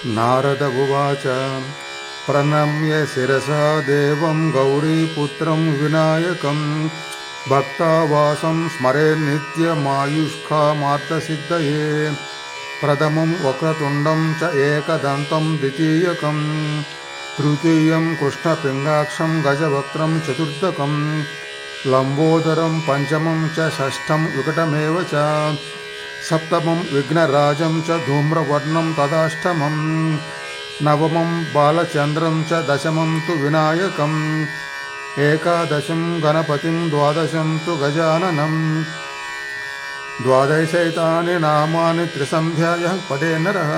नारद उवाच प्रणम्य शिरसा देवं गौरीपुत्रं विनायकं भक्तावासं स्मरेन् नित्यमायुष्कामार्थसिद्धये प्रथमं वक्रतुण्डं च एकदन्तं द्वितीयकं तृतीयं कृष्णपिङ्गाक्षं गजवक्त्रं चतुर्थकं लम्बोदरं पञ्चमं च षष्ठं विकटमेव च सप्तमं विघ्नराजं च धूम्रवर्णं तदाष्टमं नवमं बालचन्द्रं च दशमं तु विनायकम् एकादशं गणपतिं द्वादशं तु गजाननं द्वादशैतानि नामानि त्रिसन्ध्यायः पदे नरः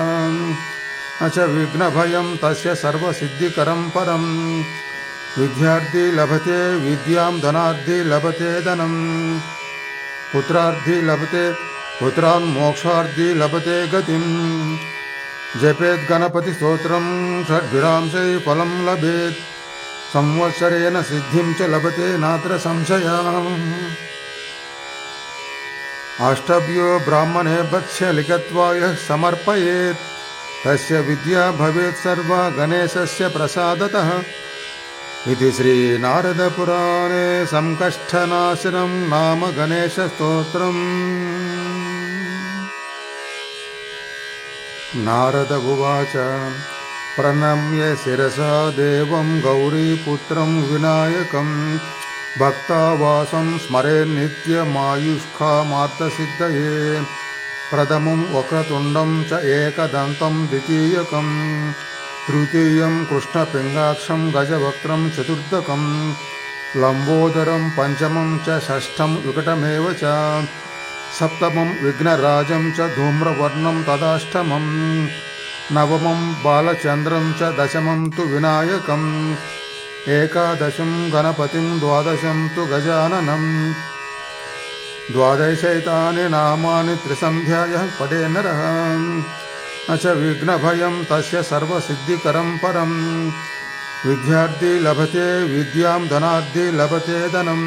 न च विघ्नभयं तस्य सर्वसिद्धिकरं परं विद्यार्थी लभते विद्यां धनार्थी लभते धनं पुत्रार्थी लभते पुत्रान् मोक्षार्थी लभते गतिं जपेत् गणपतिस्तोत्रं षड्भिरांशै फलं लभेत् संवत्सरेण सिद्धिं च लभते नात्र संशयः अष्टभ्यो ब्राह्मणे भक्ष्य लिखित्वा यः समर्पयेत् तस्य विद्या भवेत् सर्वा गणेशस्य प्रसादतः इति श्रीनारदपुराणे संकष्टनाशनं नाम गणेशस्तोत्रम्। नारद उवाच प्रणम्य शिरसा देवं गौरीपुत्रं विनायकं भक्तावासं स्मरेन् नित्यमायुष्कामार्थसिद्धये प्रथमं वक्रतुण्डं च एकदन्तं द्वितीयकं तृतीयं कृष्णपिङ्गाक्षं गजवक्त्रं चतुर्थकं लम्बोदरं पञ्चमं च षष्ठं विकटमेव च सप्तमं विघ्नराजं च धूम्रवर्णं तदाष्टमं नवमं बालचन्द्रं च दशमं तु विनायकम् एकादशं गणपतिं द्वादशं तु गजाननं द्वादशैतानि नामानि त्रिसन्ध्यायः पठे नरः न च विघ्नभयं तस्य सर्वसिद्धिकरं परं विद्यार्थी लभते विद्यां धनार्थी लभते धनं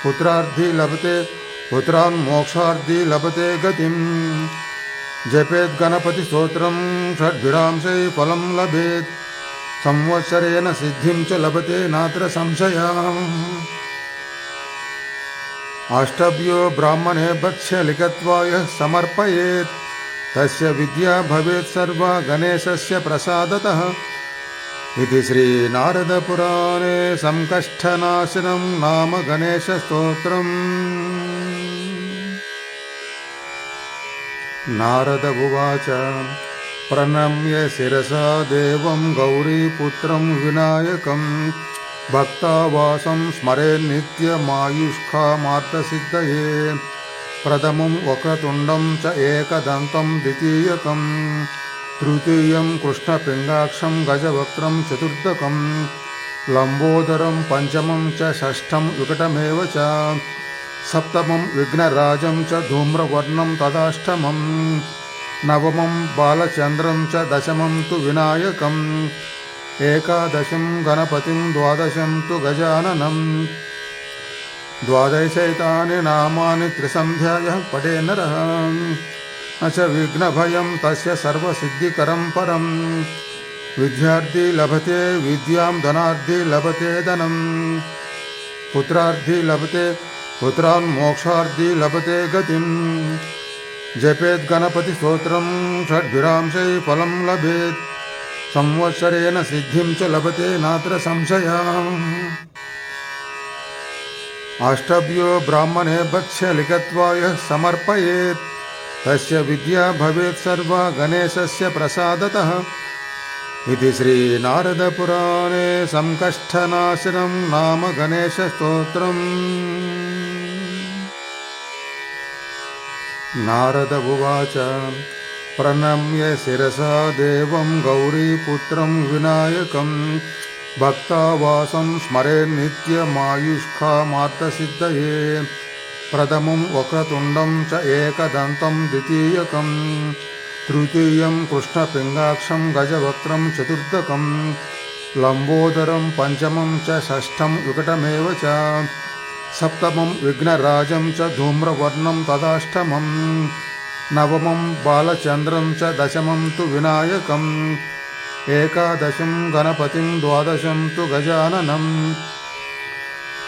पुत्रार्थी लभते पुत्रान् मोक्षार्थी लभते गतिं जपेत् गणपतिस्तोत्रं षड्भिरांशै फलं लभेत् संवत्सरेण सिद्धिं च लभते नात्र संशयः अष्टभ्यो ब्राह्मणे भक्ष्य लिखित्वा यः समर्पयेत् तस्य विद्या भवेत् सर्वा गणेशस्य प्रसादतः इति श्रीनारदपुराणे संकष्टनाशनं नाम गणेशस्तोत्रम्। नारद उवाच प्रणम्य शिरसा देवं गौरीपुत्रं विनायकं भक्तावासं स्मरेन् नित्यमायुष्कामार्थसिद्धये प्रथमं वक्रतुण्डं च एकदन्तं द्वितीयकं तृतीयं कृष्णपिङ्गाक्षं गजवक्त्रं चतुर्थकं लम्बोदरं पञ्चमं च षष्ठं विकटमेव च सप्तमं विघ्नराजं च धूम्रवर्णं तदाष्टमं नवमं बालचन्द्रं च दशमं तु विनायकम् एकादशं गणपतिं द्वादशं तु गजाननं द्वादशैतानि नामानि त्रिसन्ध्यायः पठे नरः न च विघ्नभयं तस्य सर्वसिद्धिकरं परं विद्यार्थी लभते विद्यां धनार्थी लभते धनं पुत्रार्थी लभते पुत्रान् मोक्षार्थी लभते गतिं जपेत् गणपतिस्तोत्रं षड्भिरांशै फलं लभेत् संवत्सरेण सिद्धिं च लभते नात्र संशयः अष्टभ्यो ब्राह्मणे भक्ष्य लिखित्वा यः समर्पयेत् तस्य विद्या भवेत् सर्वा गणेशस्य प्रसादतः इति श्रीनारदपुराणे संकष्टनाशनं नाम गणेशस्तोत्रम्। नारद उवाच प्रणम्य शिरसा देवं गौरीपुत्रं विनायकं भक्तावासं स्मरेन् नित्यमायुष्कामार्थसिद्धये प्रथमं वक्रतुण्डं च एकदन्तं द्वितीयकं तृतीयं कृष्णपिङ्गाक्षं गजवक्त्रं चतुर्थकं लम्बोदरं पञ्चमं च षष्ठं विकटमेव च सप्तमं विघ्नराजं च धूम्रवर्णं तदाष्टमं नवमं बालचन्द्रं च दशमं तु विनायकम् एकादशं गणपतिं द्वादशं तु गजाननम्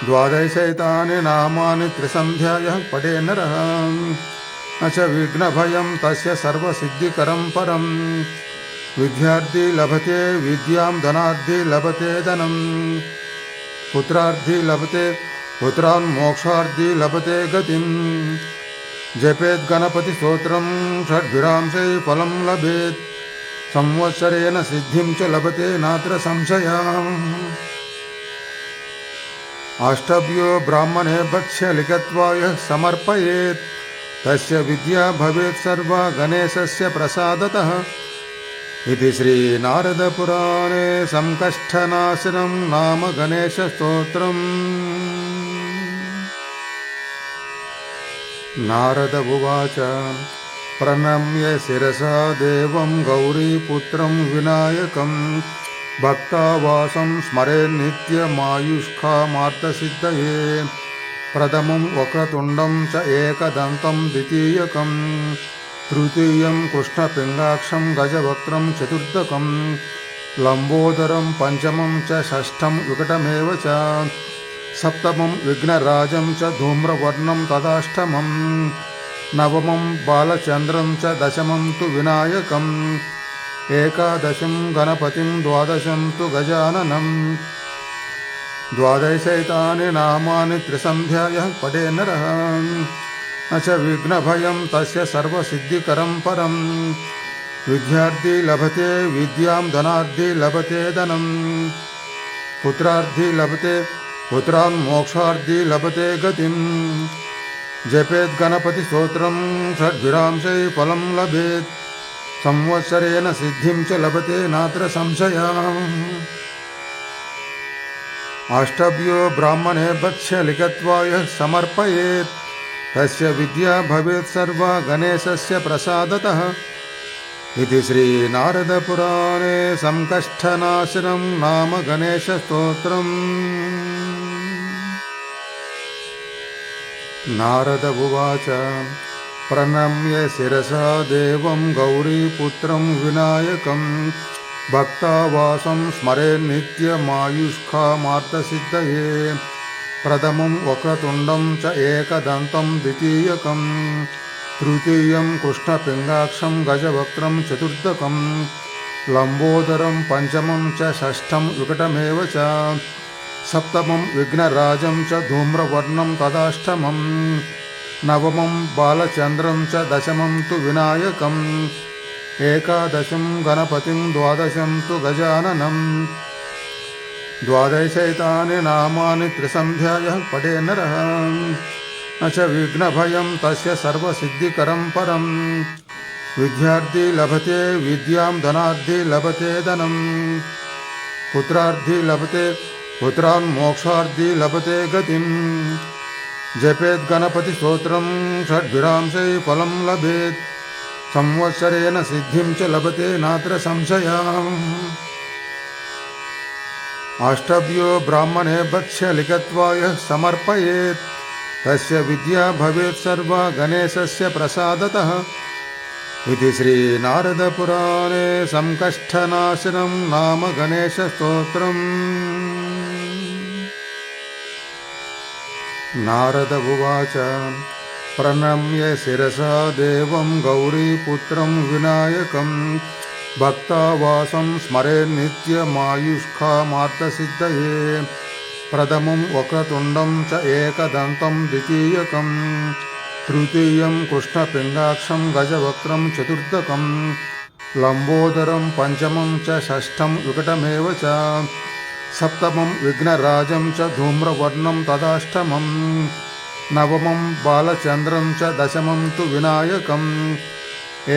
द्वादशैतानि नामानि त्रिसन्ध्यायः पठे नरः न च विघ्नभयं तस्य सर्वसिद्धिकरं परम् विद्यार्थी लभते विद्यां धनार्थी लभते धनम् पुत्रार्थी लभते पुत्रान् मोक्षार्थी लभते गतिम् जपेत् गणपति स्तोत्रं षड्भिरांशै फलं लभेत् संवत्सरेण सिद्धिं च लभते नात्र संशयः अष्टभ्यो ब्राह्मणे भक्ष्य लिखित्वा यः समर्पयेत् तस्य विद्या भवेत् सर्वा गणेशस्य प्रसादतः इति श्रीनारदपुराणे संकष्टनाशनं नाम गणेशस्तोत्रम्। नारद उवाच प्रणम्य शिरसा देवं गौरीपुत्रं विनायकं भक्तावासं स्मरेन्नित्यमायुष्कामार्थसिद्धये प्रथमं वक्रतुण्डं च एकदन्तं द्वितीयकं तृतीयं कृष्णपिङ्गाक्षं गजवक्त्रं चतुर्थकं लम्बोदरं पञ्चमं च षष्ठं विकटमेव च सप्तमं विघ्नराजं च धूम्रवर्णं तदाष्टमं नवमं बालचन्द्रं च दशमं तु विनायकम् एकादशं गणपतिं द्वादशं तु गजाननम् द्वादशैतानि नामानि त्रिसन्ध्यायः पठे नरः न च विघ्नभयं तस्य सर्वसिद्धिकरं परम् विद्यार्थी लभते विद्यां धनार्थी लभते धनम् पुत्रार्थी लभते पुत्रान् मोक्षार्थी लभते गतिम् जपेत् गणपति स्तोत्रं षड्भिरांशै फलं लभेत् संवत्सरेण सिद्धिं च लभते नात्र संशयः अष्टभ्यो ब्राह्मणे भक्ष्य लिखित्वा यः समर्पयेत् तस्य विद्या भवेत् सर्वा गणेशस्य प्रसादतः इति श्रीनारदपुराणे संकष्टनाशनं नाम गणेशस्तोत्रम्। नारद उवाच प्रणम्य शिरसा देवं गौरीपुत्रं विनायकं भक्तावासं स्मरेन्नित्यमायुष्कामार्थसिद्धये प्रथमं वक्रतुण्डं च एकदन्तं द्वितीयकं तृतीयं कृष्णपिङ्गाक्षं गजवक्त्रं चतुर्थकं लम्बोदरं पञ्चमं च षष्ठं विकटमेव च सप्तमं विघ्नराजं च धूम्रवर्णं तदाष्टमं नवमं बालचन्द्रं च दशमं तु विनायकम् एकादशं गणपतिं द्वादशं तु गजाननम् द्वादशैतानि नामानि त्रिसन्ध्यायः पठे नरः न च विघ्नभयं तस्य सर्वसिद्धिकरं परम् विद्यार्थी लभते विद्यां धनार्थी लभते धनम् पुत्रार्थी लभते पुत्रान् मोक्षार्थी लभते गतिम् जपेत् गणपति स्तोत्रं षड्भिरांशै फलं लभेत् संवत्सरेण सिद्धिं च लभते नात्र संशयः अष्टभ्यो ब्राह्मणे भक्ष्य लिखित्वा यः समर्पयेत् तस्य विद्या भवेत् सर्वा गणेशस्य प्रसादतः इति श्रीनारदपुराणे संकष्टनाशनं नाम गणेशस्तोत्रम्। नारद उवाच प्रणम्य शिरसा देवं गौरीपुत्रं विनायकं भक्तावासं स्मरेन्नित्यमायुष्कामार्थसिद्धये प्रथमं वक्रतुण्डं च एकदन्तं द्वितीयकं तृतीयं कृष्णपिङ्गाक्षं गजवक्त्रं चतुर्थकं लम्बोदरं पञ्चमं च षष्ठं विकटमेव च सप्तमं विघ्नराजं च धूम्रवर्णं तदाष्टमं नवमं बालचन्द्रं च दशमं तु विनायकम्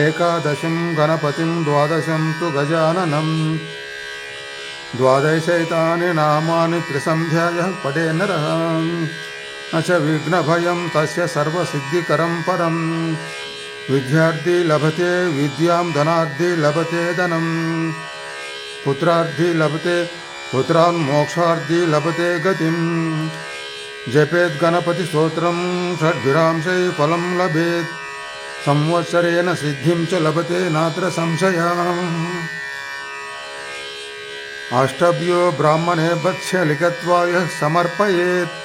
एकादशं गणपतिं द्वादशं तु गजाननम् द्वादशैतानि नामानि त्रिसन्ध्यायः पठे नरः न च विघ्नभयं तस्य सर्वसिद्धिकरं परम् विद्यार्थी लभते विद्यां धनार्थी लभते धनम् पुत्रार्थी लभते पुत्रान् मोक्षार्थी लभते गतिम् जपेत् गणपति स्तोत्रं षड्भिरांशै फलं लभेत् संवत्सरेण सिद्धिं च लभते नात्र संशयः। अष्टभ्यो ब्राह्मणे वत्स्य लिखित्वा यः समर्पयेत्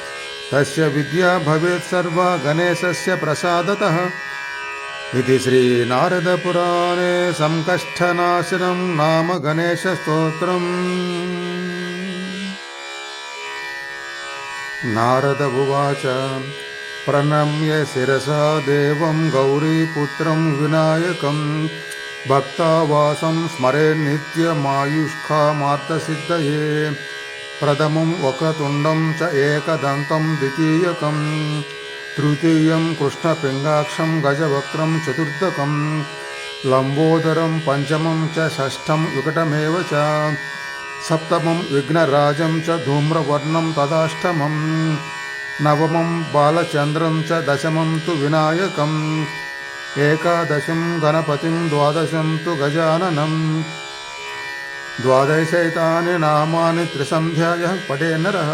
तस्य विद्या भवेत् सर्वा गणेशस्य प्रसादतः इति श्रीनारदपुराणे संकष्टनाशनं नाम गणेशस्तोत्रम्। नारद उवाच प्रणम्य शिरसा देवं गौरीपुत्रं विनायकं भक्तावासं स्मरेन् नित्यमायुष्कामार्थसिद्धये प्रथमं वक्रतुण्डं च एकदन्तं द्वितीयकं तृतीयं कृष्णपिङ्गाक्षं गजवक्त्रं चतुर्थकं लम्बोदरं पञ्चमं च षष्ठं विकटमेव च सप्तमं विघ्नराजं च धूम्रवर्णं तदाष्टमं नवमं बालचन्द्रं च दशमं तु विनायकम् एकादशं गणपतिं द्वादशं तु गजाननं द्वादशैतानि नामानि त्रिसन्ध्यायः पठे नरः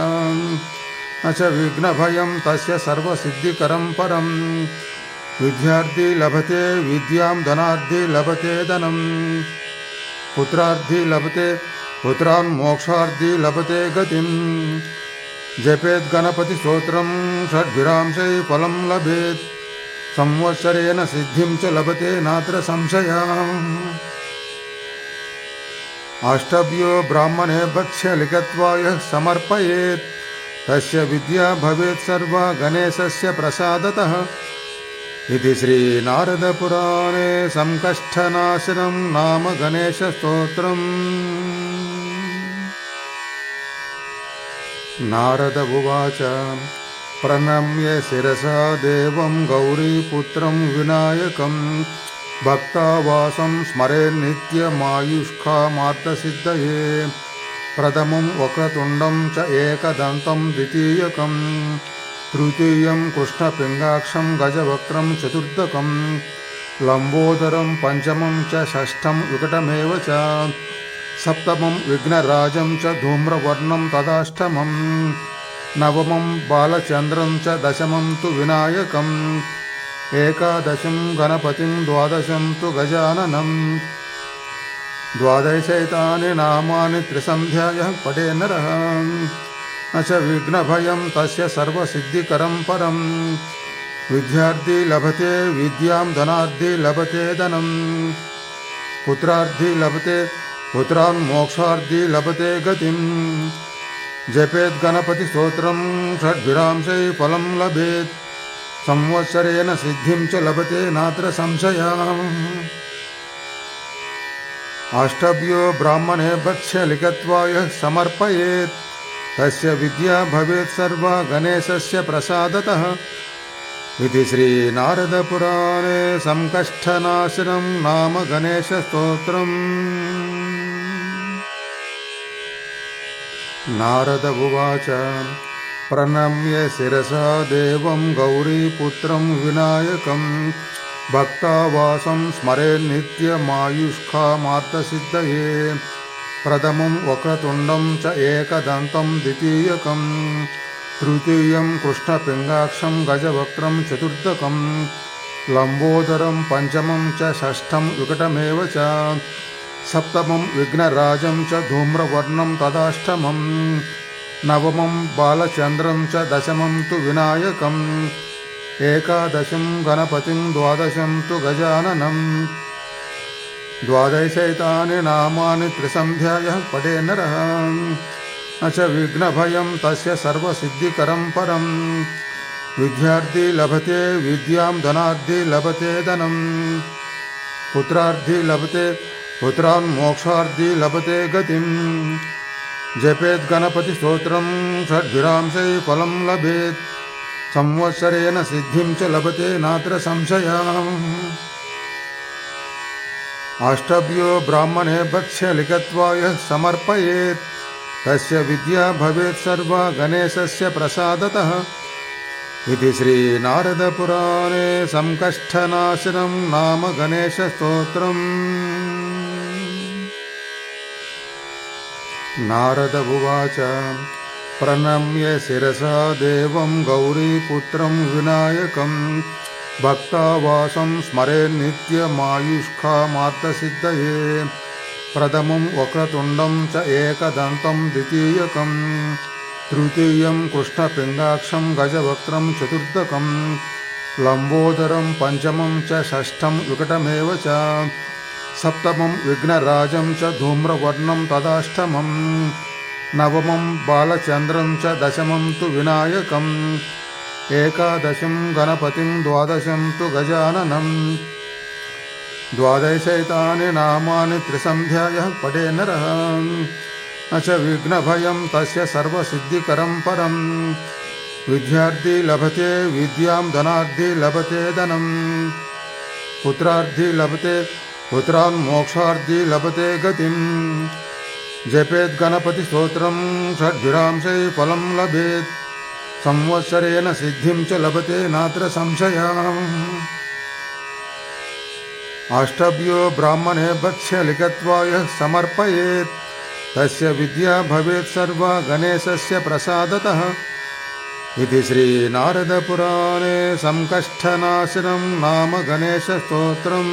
न च विघ्नभयं तस्य सर्वसिद्धिकरं परं विद्यार्थी लभते विद्यां धनार्थी लभते धनं पुत्रार्थी लभते पुत्रान् मोक्षार्थी लभते गतिं जपेत् गणपतिस्तोत्रं षड्भिरांशै फलं लभेत् संवत्सरेण सिद्धिं च लभते नात्र संशयः। अष्टभ्यो ब्राह्मणे वत्स्य लिखित्वा यः समर्पयेत् तस्य विद्या भवेत् सर्वा गणेशस्य प्रसादतः इति श्रीनारदपुराणे संकष्टनाशनं नाम गणेशस्तोत्रम्। नारद उवाच प्रणम्य शिरसा देवं गौरीपुत्रं विनायकं भक्तावासं स्मरेन् नित्यमायुष्कामार्थसिद्धये प्रथमं वक्रतुण्डं च एकदन्तं द्वितीयकं तृतीयं कृष्णपिङ्गाक्षं गजवक्त्रं चतुर्थकं लम्बोदरं पञ्चमं च षष्ठं विकटमेव च सप्तमं विघ्नराजं च धूम्रवर्णं तदाष्टमं नवमं बालचन्द्रं च दशमं तु विनायकम् एकादशं गणपतिं द्वादशं तु गजाननं द्वादशैतानि नामानि त्रिसन्ध्यायः पठे नरः न च विघ्नभयं तस्य सर्वसिद्धिकरं परं विद्यार्थी लभते विद्यां धनार्थी लभते धनं पुत्रार्थी लभते पुत्रान् मोक्षार्थी लभते गतिं जपेत् गणपतिस्तोत्रं षड्भिरांशै फलं लभेत् संवत्सरेण सिद्धिं च लभते नात्र संशयः। अष्टभ्यो ब्राह्मणे वत्स्य लिखित्वा यः समर्पयेत् तस्य विद्या भवेत् सर्वा गणेशस्य प्रसादतः इति श्रीनारदपुराणे संकष्टनाशनं नाम गणेशस्तोत्रम्। नारद उवाच प्रणम्य शिरसा देवं गौरीपुत्रं विनायकं भक्तावासं स्मरेन् नित्यमायुष्कामार्थसिद्धये प्रथमं वक्रतुण्डं च एकदन्तं द्वितीयकं तृतीयं कृष्णपिङ्गाक्षं गजवक्त्रं चतुर्थकं लम्बोदरं पञ्चमं च षष्ठं विकटमेव च सप्तमं विघ्नराजं च धूम्रवर्णं तदाष्टमं नवमं बालचन्द्रं च दशमं तु विनायकम् एकादशं गणपतिं द्वादशं तु गजाननं द्वादशैतानि नामानि त्रिसन्ध्यायः पठे नरः न च विघ्नभयं तस्य सर्वसिद्धिकरं परं विद्यार्थी लभते विद्यां धनार्थी लभते धनं पुत्रार्थी लभते पुत्रान् मोक्षार्थी लभते गतिं जपेत् गणपतिस्तोत्रं षड्भिरांशै फलं लभेत् संवत्सरेण सिद्धिं च लभते नात्र संशयः। अष्टभ्यो ब्राह्मणे वत्स्य लिखित्वा यः समर्पयेत् तस्य विद्या भवेत् सर्वा गणेशस्य प्रसादतः इति श्रीनारदपुराणे संकष्टनाशनं नाम गणेशस्तोत्रम्। नारद उवाच प्रणम्य शिरसा देवं गौरीपुत्रं विनायकं भक्तावासं स्मरेन्नित्यमायुष्कामार्थसिद्धये प्रथमं वक्रतुण्डं च एकदन्तं द्वितीयकं तृतीयं कृष्णपिङ्गाक्षं गजवक्त्रं चतुर्थकं लम्बोदरं पञ्चमं च षष्ठं विकटमेव च सप्तमं विघ्नराजं च धूम्रवर्णं तदाष्टमं नवमं बालचन्द्रं च दशमं तु विनायकम् एकादशं गणपतिं द्वादशं तु गजाननं द्वादशैतानि नामानि त्रिसन्ध्यायः पठे नरः न च विघ्नभयं तस्य सर्वसिद्धिकरं परं विद्यार्थी लभते विद्यां धनार्थी लभते धनं पुत्रार्थी लभते पुत्रान् मोक्षार्थी लभते गतिं जपेत् गणपतिस्तोत्रं षड्भिरांशै फलं लभेत् संवत्सरेण सिद्धिं च लभते नात्र संशयः अष्टभ्यो ब्राह्मणे भक्ष्य लिखित्वा यः समर्पयेत् तस्य विद्या भवेत् सर्वा गणेशस्य प्रसादतः इति श्रीनारदपुराणे संकष्टनाशनं नाम गणेशस्तोत्रम्।